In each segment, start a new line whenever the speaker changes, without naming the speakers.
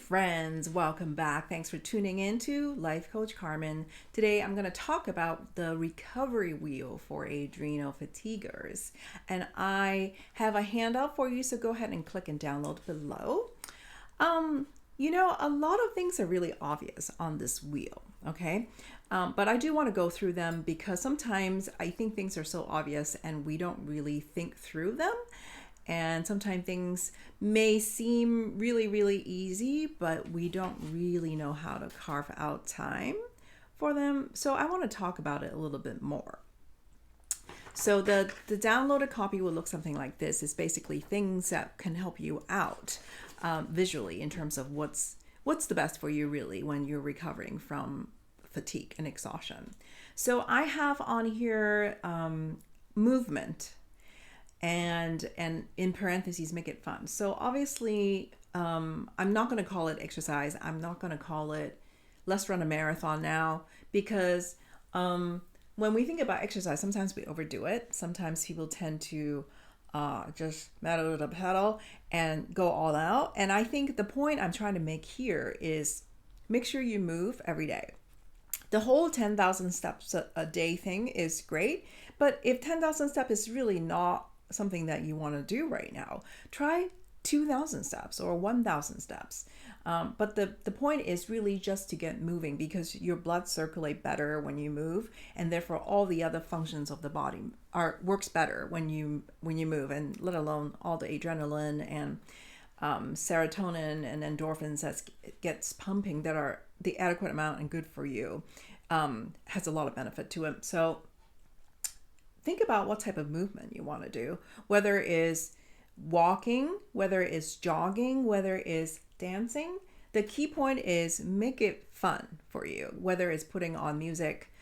friends, welcome back. Thanks for tuning in to Life Coach Carmen. Today I'm going to talk about the recovery wheel for adrenal fatiguers. And I have a handout for you, so go ahead and click and download below. A lot of things are really obvious on this wheel, okay? But I do want to go through them because sometimes I think things are so obvious and we don't really think through them. And sometimes things may seem really, really easy, but we don't really know how to carve out time for them. So I want to talk about it a little bit more. So the downloaded copy will look something like this. It's basically things that can help you out visually in terms of what's the best for you really when you're recovering from fatigue and exhaustion. So I have on here movement. And in parentheses, make it fun. So obviously, I'm not going to call it exercise. I'm not going to call it let's run a marathon now because when we think about exercise, sometimes we overdo it. Sometimes people tend to just pedal to pedal and go all out. And I think the point I'm trying to make here is make sure you move every day. The whole 10,000 steps a day thing is great, but if 10,000 steps is really not something that you want to do right now, try 2,000 steps or 1,000 steps. But the point is really just to get moving because your blood circulate better when you move, and therefore all the other functions of the body works better when you move, and let alone all the adrenaline and serotonin and endorphins that gets pumping that are the adequate amount and good for you, has a lot of benefit to it. So think about what type of movement you want to do, whether it is walking, whether it is jogging, whether it is dancing. The key point is make it fun for you, whether it's putting on music,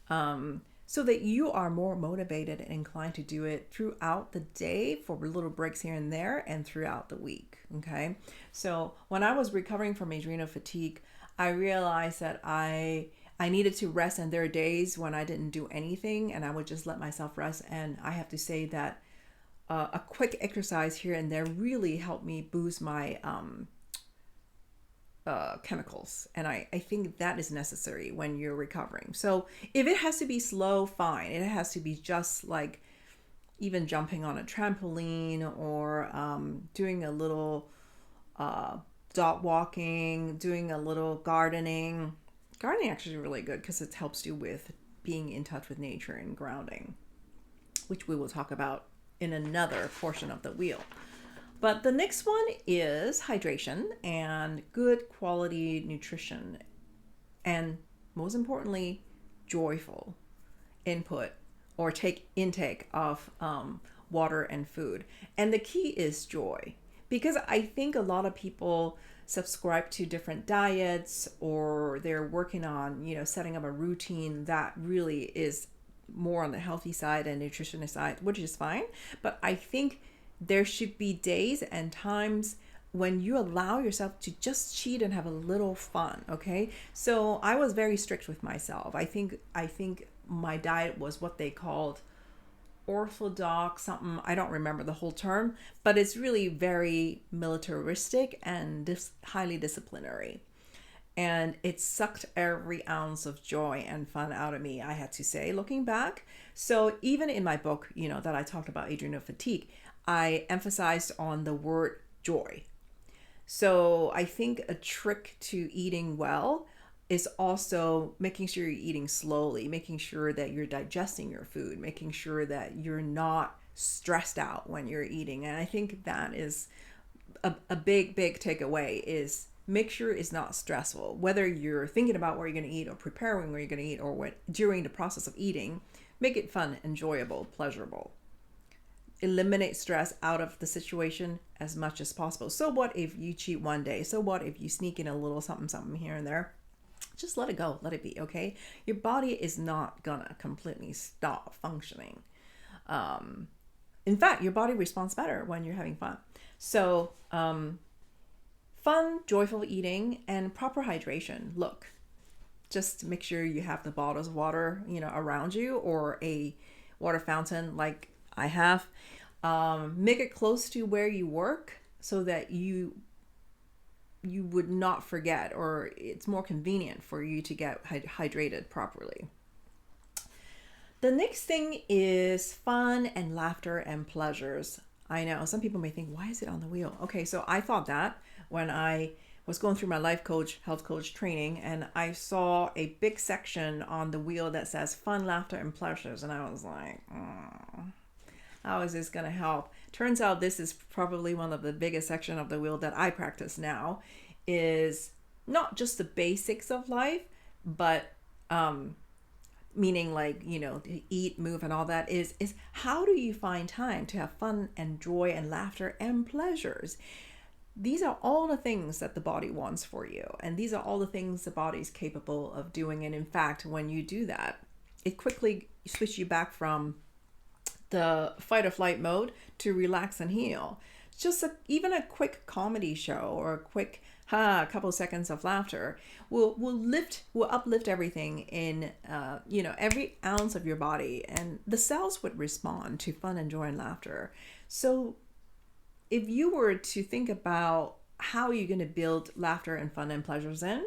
so that you are more motivated and inclined to do it throughout the day for little breaks here and there and throughout the week. Okay. So when I was recovering from adrenal fatigue, I realized that I needed to rest, and there are days when I didn't do anything and I would just let myself rest. And I have to say that a quick exercise here and there really helped me boost my chemicals. And I think that is necessary when you're recovering. So if it has to be slow, fine. It has to be just like even jumping on a trampoline or doing a little dog walking, doing a little gardening. Gardening actually is really good because it helps you with being in touch with nature and grounding, which we will talk about in another portion of the wheel. But the next one is hydration and good quality nutrition, and most importantly, joyful input or intake of water and food. And the key is joy, because I think a lot of people subscribe to different diets, or they're working on, setting up a routine that really is more on the healthy side and nutritionist side, which is fine. But I think there should be days and times when you allow yourself to just cheat and have a little fun. Okay. So I was very strict with myself. I think my diet was what they called orthodox something. I don't remember the whole term, but it's really very militaristic and highly disciplinary. And it sucked every ounce of joy and fun out of me, I had to say, looking back. So even in my book, that I talked about adrenal fatigue, I emphasized on the word joy. So I think a trick to eating well is also making sure you're eating slowly, making sure that you're digesting your food, making sure that you're not stressed out when you're eating. And I think that is a big takeaway, is make sure it's not stressful. Whether you're thinking about where you're going to eat or preparing where you're going to eat, or during the process of eating, make it fun, enjoyable, pleasurable. Eliminate stress out of the situation as much as possible. So what if you cheat one day? So what if you sneak in a little something here and there? Just let it go. Let it be, okay? Your body is not gonna completely stop functioning. In fact, your body responds better when you're having fun. So fun, joyful eating, and proper hydration. Look, just make sure you have the bottles of water, around you, or a water fountain like I have. Make it close to where you work so that you you would not forget, or it's more convenient for you to get hydrated properly. The next thing is fun and laughter and pleasures. I know some people may think, why is it on the wheel? Okay, so I thought that when I was going through my life coach, health coach training, and I saw a big section on the wheel that says fun, laughter, and pleasures. And I was like, how is this going to help? Turns out this is probably one of the biggest section of the wheel that I practice now, is not just the basics of life, but meaning like, to eat, move, and all that, is how do you find time to have fun and joy and laughter and pleasures? These are all the things that the body wants for you, and these are all the things the body is capable of doing. And in fact, when you do that, it quickly switches you back from the fight or flight mode to relax and heal. Just even a quick comedy show or a quick couple seconds of laughter will uplift everything in every ounce of your body, and the cells would respond to fun and joy and laughter. So if you were to think about how you're going to build laughter and fun and pleasures in,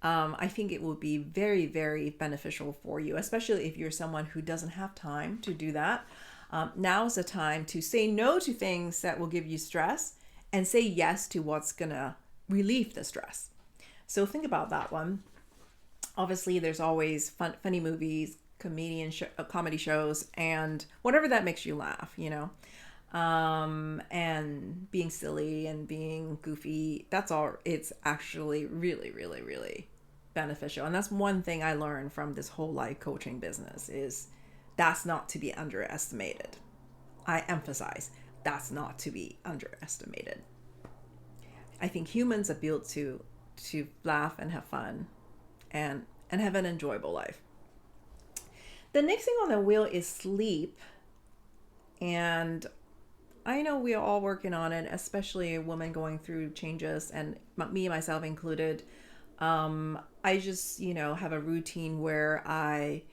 I think it will be very, very beneficial for you, especially if you're someone who doesn't have time to do that. Now's the time to say no to things that will give you stress and say yes to what's going to relieve the stress. So think about that one. Obviously, there's always funny movies, comedy shows, and whatever that makes you laugh, and being silly and being goofy. That's all. It's actually really, really, really beneficial. And that's one thing I learned from this whole life coaching business, is that's not to be underestimated. I emphasize, that's not to be underestimated. I think humans are built to laugh and have fun and have an enjoyable life. The next thing on the wheel is sleep. And I know we are all working on it, especially a woman going through changes, and me, myself included. I just, have a routine where I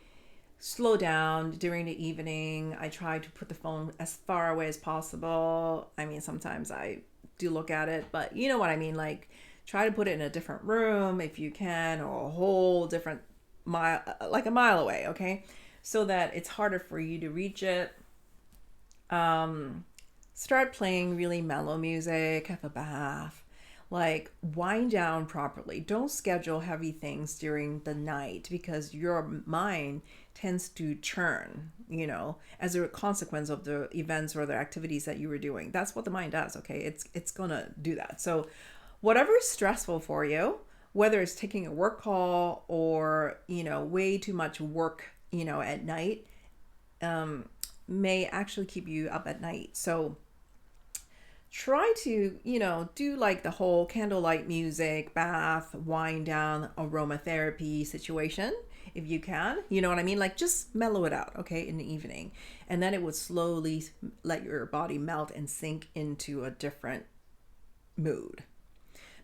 slow down during the evening. I try to put the phone as far away as possible. I mean, sometimes I do look at it, but you know what I mean? Like, try to put it in a different room if you can, or a whole different mile, like a mile away, okay? So that it's harder for you to reach it. Start playing really mellow music, have a bath, like wind down properly. Don't schedule heavy things during the night, because your mind tends to churn, as a consequence of the events or the activities that you were doing. That's what the mind does, okay? It's gonna do that. So whatever is stressful for you, whether it's taking a work call or, way too much work, at night, may actually keep you up at night. So try to, do like the whole candlelight music, bath, wind down, aromatherapy situation, if you can. You know what I mean? Like, just mellow it out, okay, in the evening. And then it would slowly let your body melt and sink into a different mood.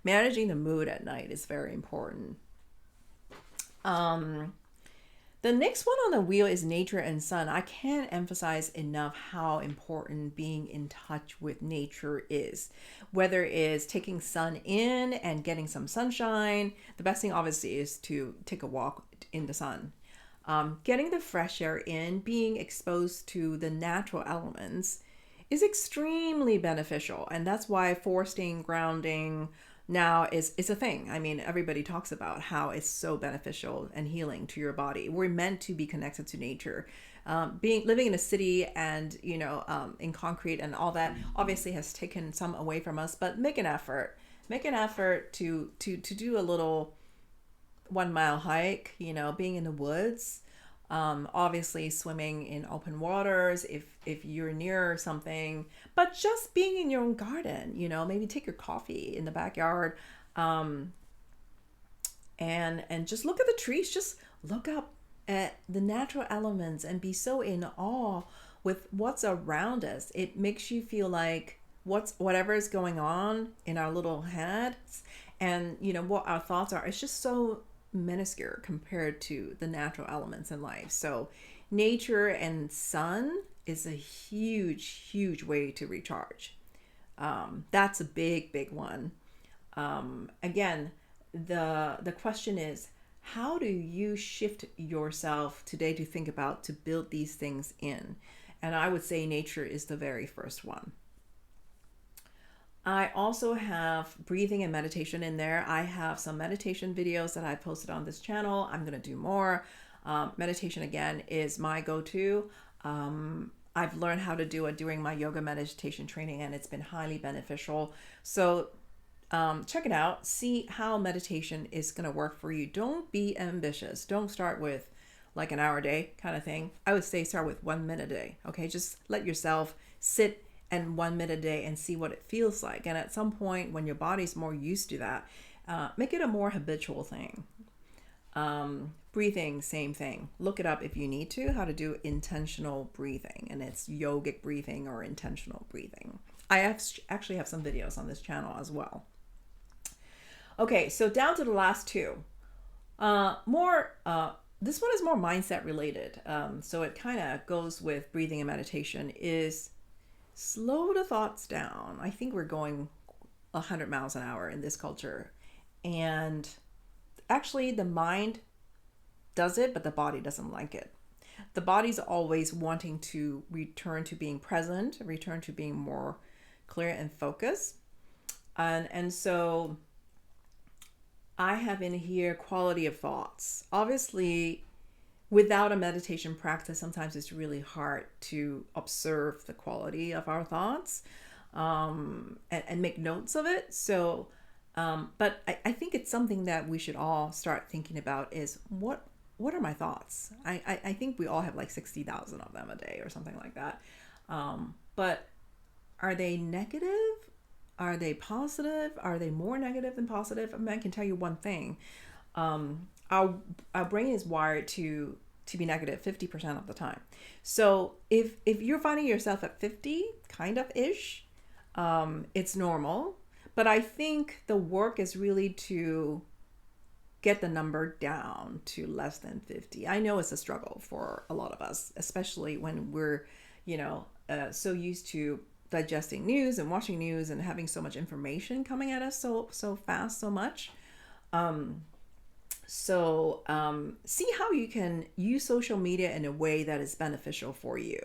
Managing the mood at night is very important. The next one on the wheel is nature and sun. I can't emphasize enough how important being in touch with nature is. Whether it's taking sun in and getting some sunshine, the best thing obviously is to take a walk in the sun. Getting the fresh air in, being exposed to the natural elements is extremely beneficial. And that's why foresting, grounding, now is a thing. I mean, everybody talks about how it's so beneficial and healing to your body. We're meant to be connected to nature. Living in a city and in concrete and all that obviously has taken some away from us. But make an effort. Make an effort to do a little 1 mile hike. Being in the woods. Obviously swimming in open waters if you're near something, but just being in your own garden, maybe take your coffee in the backyard, and just look at the trees, just look up at the natural elements and be so in awe with what's around us. It makes you feel like whatever is going on in our little heads and what our thoughts are, it's just so minuscule compared to the natural elements in life. So nature and sun is a huge way to recharge. That's a big one. Again, the question is, how do you shift yourself today to think about to build these things in? And I would say nature is the very first one. I also have breathing and meditation in there. I have some meditation videos that I posted on this channel. I'm going to do more. Meditation, again, is my go-to. I've learned how to do it during my yoga meditation training, and it's been highly beneficial. So check it out. See how meditation is going to work for you. Don't be ambitious. Don't start with like an hour a day kind of thing. I would say start with 1 minute a day. Okay, just let yourself sit and 1 minute a day and see what it feels like. And at some point, when your body's more used to that, make it a more habitual thing. Breathing, same thing. Look it up if you need to, how to do intentional breathing, and it's yogic breathing or intentional breathing. Actually have some videos on this channel as well. Okay, so down to the last two. This one is more mindset related. So it kind of goes with breathing and meditation, is slow the thoughts down. I think we're going 100 miles an hour in this culture. And actually the mind does it, but the body doesn't like it. The body's always wanting to return to being present, return to being more clear and focused. And so I have in here quality of thoughts. Obviously, without a meditation practice, sometimes it's really hard to observe the quality of our thoughts and make notes of it. So, but I think it's something that we should all start thinking about is what are my thoughts? I think we all have like 60,000 of them a day or something like that. But are they negative? Are they positive? Are they more negative than positive? I mean, I can tell you one thing. Our brain is wired to be negative 50% of the time. So if you're finding yourself at 50, kind of ish, it's normal. But I think the work is really to get the number down to less than 50. I know it's a struggle for a lot of us, especially when we're, so used to digesting news and watching news and having so much information coming at us so fast, so much. See how you can use social media in a way that is beneficial for you.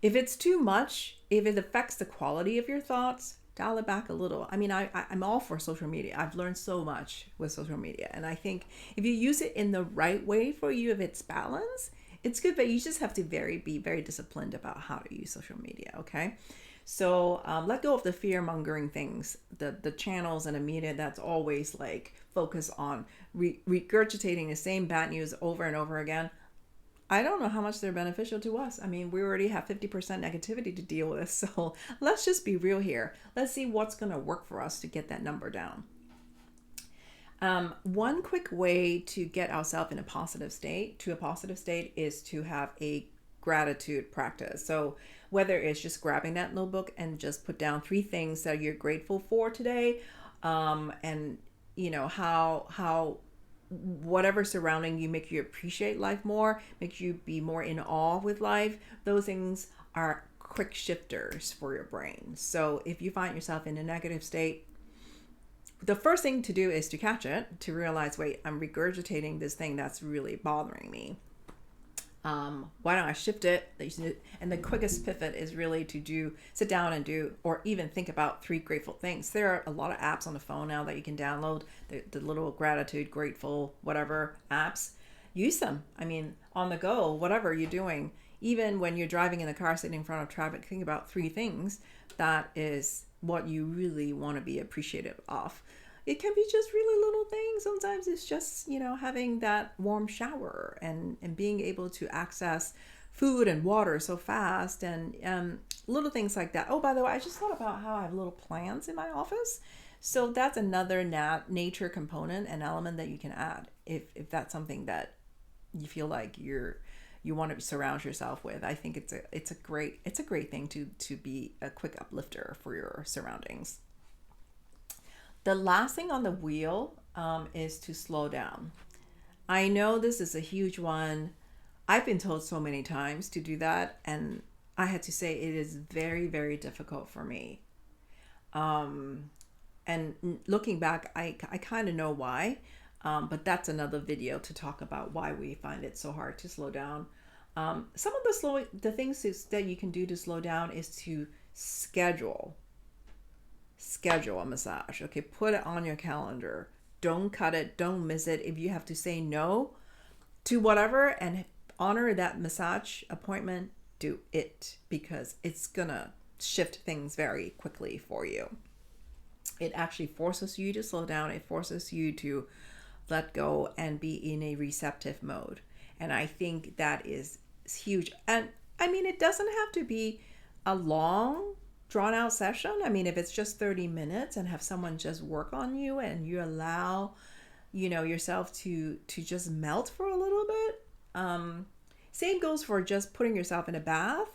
If it's too much, if it affects the quality of your thoughts, dial it back a little. I mean, I'm all for social media. I've learned so much with social media. And I think if you use it in the right way for you, if it's balanced, it's good, but you just have to be very disciplined about how to use social media, okay? So let go of the fear-mongering things, the channels and the media that's always like focus on regurgitating the same bad news over and over again. I don't know how much they're beneficial to us. I mean, we already have 50% negativity to deal with. So let's just be real here. Let's see what's going to work for us to get that number down. One quick way to get ourselves in a positive state is to have a gratitude practice. So whether it's just grabbing that notebook and just put down 3 things that you're grateful for today, and how whatever surrounding you make you appreciate life more, makes you be more in awe with life, those things are quick shifters for your brain. So if you find yourself in a negative state, the first thing to do is to catch it, to realize, wait, I'm regurgitating this thing that's really bothering me. Why don't I shift it? And the quickest pivot is really to sit down and do, or even think about 3 grateful things. There are a lot of apps on the phone now that you can download, the little gratitude, grateful, whatever apps. Use them. I mean, on the go, whatever you're doing, even when you're driving in the car, sitting in front of traffic, think about 3 things that is what you really want to be appreciative of. It can be just really little things. Sometimes it's just, having that warm shower and being able to access food and water so fast, and little things like that. Oh, by the way, I just thought about how I have little plants in my office. So that's another nature component and element that you can add if that's something that you feel like you want to surround yourself with. I think it's a great thing to be a quick uplifter for your surroundings. The last thing on the wheel is to slow down. I know this is a huge one. I've been told so many times to do that, and I had to say it is very, very difficult for me. And looking back, I kind of know why, but that's another video to talk about why we find it so hard to slow down. Some of the things that you can do to slow down is to schedule a massage. Okay, put it on your calendar. Don't cut it. Don't miss it. If you have to say no to whatever and honor that massage appointment, do it, because it's gonna shift things very quickly for you. It actually forces you to slow down. It forces you to let go and be in a receptive mode. And I think that is huge. And I mean, it doesn't have to be a long, drawn out session. I mean, if it's just 30 minutes and have someone just work on you and you allow, yourself to just melt for a little bit. Same goes for just putting yourself in a bath.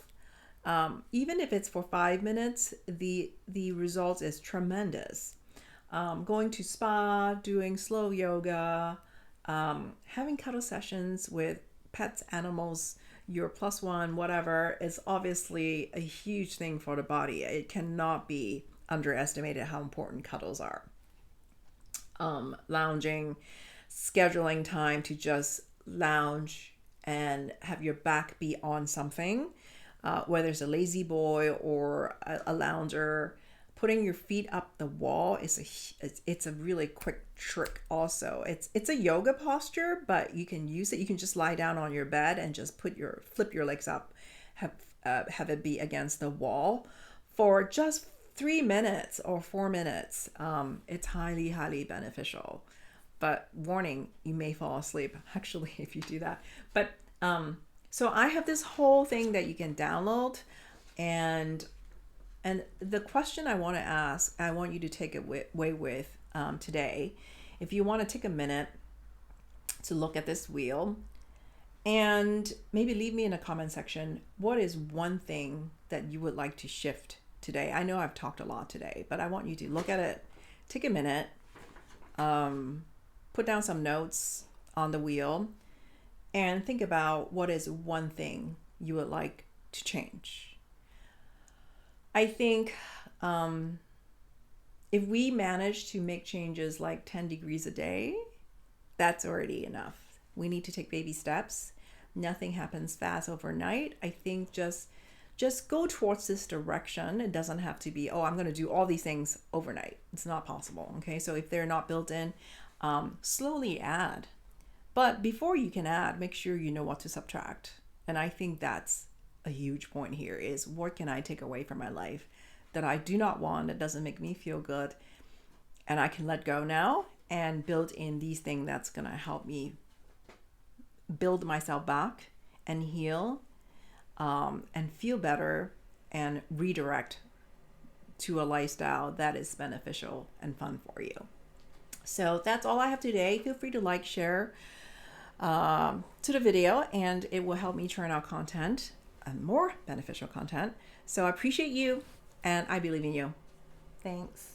Even if it's for 5 minutes, the result is tremendous. Going to spa, doing slow yoga, having cuddle sessions with pets, animals, your plus one, whatever, is obviously a huge thing for the body. It cannot be underestimated how important cuddles are. Lounging, scheduling time to just lounge and have your back be on something, whether it's a lazy boy or a lounger. Putting your feet up the wall it's a really quick trick. Also, it's a yoga posture, but you can use it. You can just lie down on your bed and just flip your legs up, have it be against the wall for just 3 minutes or 4 minutes. It's highly, highly beneficial. But warning, you may fall asleep actually if you do that. But so I have this whole thing that you can download, and the question I want to ask, I want you to take it away with today. If you want to take a minute to look at this wheel and maybe leave me in a comment section, what is one thing that you would like to shift today? I know I've talked a lot today, but I want you to look at it, take a minute, put down some notes on the wheel, and think about what is one thing you would like to change. I think if we manage to make changes like 10 degrees a day, that's already enough. We need to take baby steps. Nothing happens fast overnight. I think just go towards this direction. It doesn't have to be, I'm going to do all these things overnight. It's not possible. Okay, so if they're not built in, slowly add. But before you can add, make sure you know what to subtract. And I think that's a huge point here, is what can I take away from my life that I do not want, that doesn't make me feel good, and I can let go now and build in these things that's going to help me build myself back and heal, and feel better and redirect to a lifestyle that is beneficial and fun for you. So that's all I have today. Feel free to like, share to the video, and it will help me churn out content and more beneficial content. So I appreciate you, and I believe in you. Thanks.